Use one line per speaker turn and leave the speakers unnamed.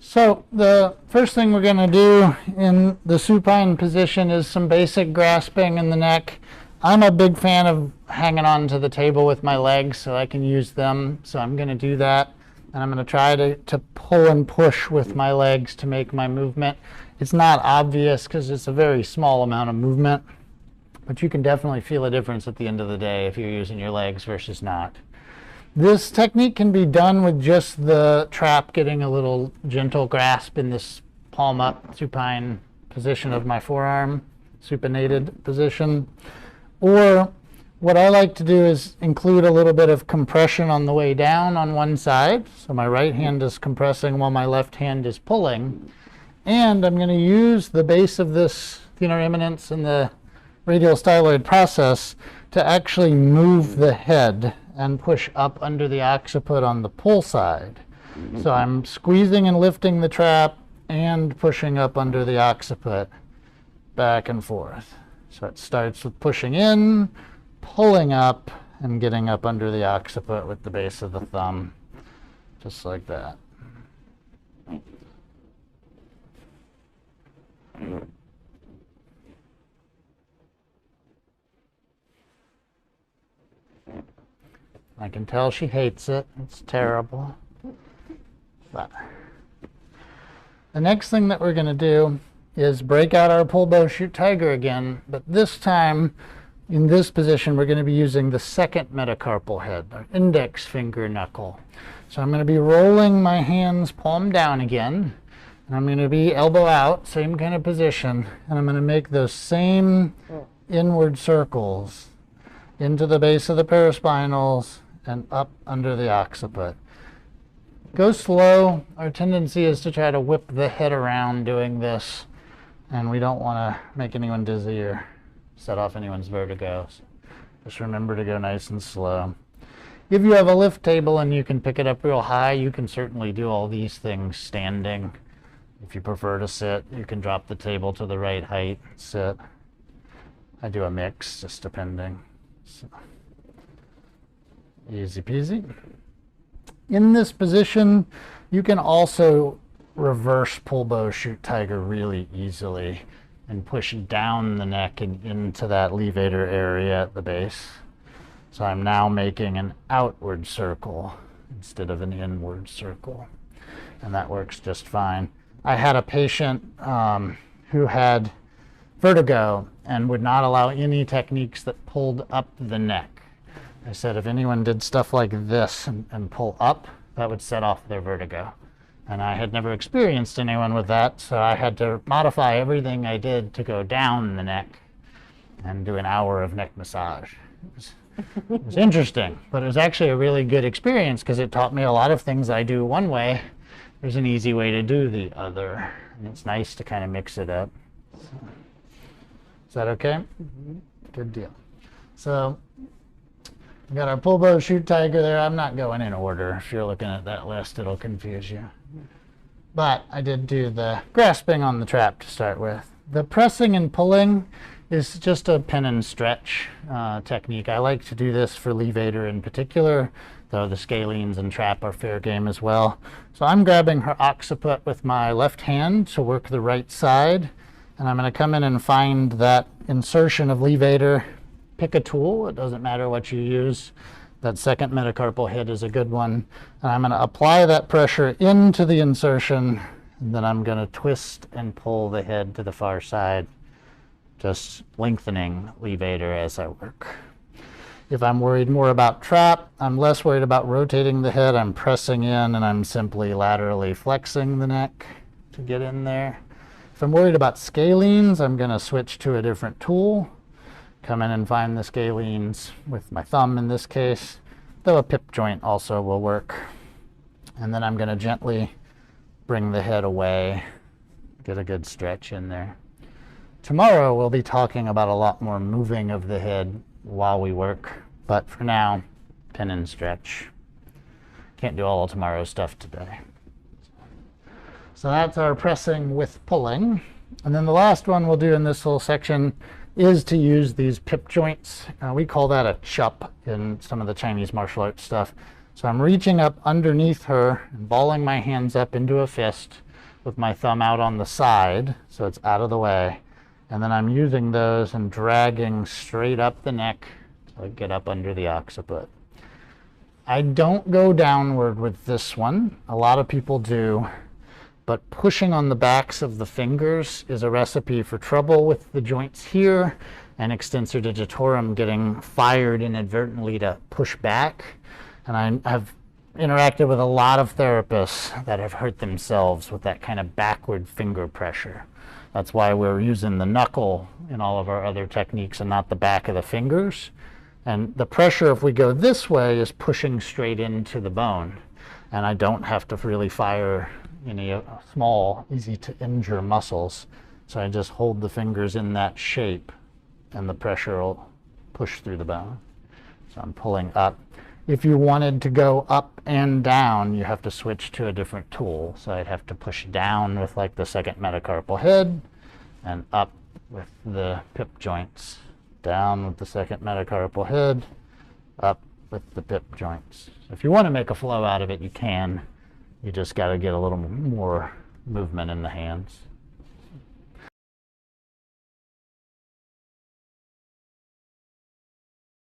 So the first thing we're going to do in the supine position is some basic grasping in the neck. I'm a big fan of hanging on to the table with my legs so I can use them. So I'm going to do that. And I'm going to try to pull and push with my legs to make my movement. It's not obvious because it's a very small amount of movement, but you can definitely feel a difference at the end of the day if you're using your legs versus not. This technique can be done with just the trap getting a little gentle grasp in this palm up supine position of my forearm, supinated position. Or what I like to do is include a little bit of compression on the way down on one side. So my right hand is compressing while my left hand is pulling. And I'm going to use the base of this thenar eminence and the radial styloid process to actually move the head and push up under the occiput on the pull side. So I'm squeezing and lifting the trap and pushing up under the occiput, back and forth. So it starts with pushing in, pulling up, and getting up under the occiput with the base of the thumb, just like that. I can tell she hates it. It's terrible. But the next thing that we're going to do is break out our pull bow shoot tiger again, but this time in this position we're going to be using the second metacarpal head, our index finger knuckle. So I'm going to be rolling my hands palm down again, and I'm going to be elbow out, same kind of position, and I'm going to make those same inward circles into the base of the paraspinals and up under the occiput. Go slow. Our tendency is to try to whip the head around doing this, and we don't want to make anyone dizzy or set off anyone's vertigo. So just remember to go nice and slow. If you have a lift table and you can pick it up real high, you can certainly do all these things standing. If you prefer to sit, you can drop the table to the right height, sit. I do a mix, just depending. So, easy peasy. In this position, you can also reverse pull bow shoot tiger really easily and push down the neck and into that levator area at the base. So I'm now making an outward circle instead of an inward circle, and that works just fine. I had a patient who had vertigo and would not allow any techniques that pulled up the neck. I said if anyone did stuff like this and pull up, that would set off their vertigo. And I had never experienced anyone with that, so I had to modify everything I did to go down the neck and do an hour of neck massage. It was interesting, but it was actually a really good experience because it taught me a lot of things I do one way. There's an easy way to do the other, and it's nice to kind of mix it up. So, is that okay? Mm-hmm. Good deal. So we got our pull bow shoot tiger there. I'm not going in order. If you're looking at that list, it'll confuse you. But I did do the grasping on the trap to start with. The pressing and pulling is just a pin and stretch technique. I like to do this for levator in particular, though the scalenes and trap are fair game as well. So I'm grabbing her occiput with my left hand to work the right side, and I'm going to come in and find that insertion of levator. Pick a tool, it doesn't matter what you use. That second metacarpal head is a good one. And I'm going to apply that pressure into the insertion, and then I'm going to twist and pull the head to the far side, just lengthening levator as I work. If I'm worried more about trap, I'm less worried about rotating the head. I'm pressing in and I'm simply laterally flexing the neck to get in there. If I'm worried about scalenes, I'm going to switch to a different tool. Come in and find the scalenes with my thumb in this case, though a pip joint also will work. And then I'm going to gently bring the head away, get a good stretch in there. Tomorrow we'll be talking about a lot more moving of the head while we work, but for now, pin and stretch. Can't do all of tomorrow's stuff today. So that's our pressing with pulling. And then the last one we'll do in this little section is to use these pip joints. We call that a chup in some of the Chinese martial arts stuff. So I'm reaching up underneath her and balling my hands up into a fist, with my thumb out on the side, so it's out of the way. And then I'm using those and dragging straight up the neck till I get up under the occiput. I don't go downward with this one. A lot of people do. But pushing on the backs of the fingers is a recipe for trouble with the joints here and extensor digitorum getting fired inadvertently to push back. And I have interacted with a lot of therapists that have hurt themselves with that kind of backward finger pressure. That's why we're using the knuckle in all of our other techniques and not the back of the fingers. And the pressure, if we go this way, is pushing straight into the bone. And I don't have to really fire any small, easy to injure muscles. So I just hold the fingers in that shape and the pressure will push through the bone. So I'm pulling up. If you wanted to go up and down, you have to switch to a different tool. So I'd have to push down with like the second metacarpal head and up with the pip joints. Down with the second metacarpal head, up with the pip joints. If you want to make a flow out of it, you can. You just got to get a little more movement in the hands.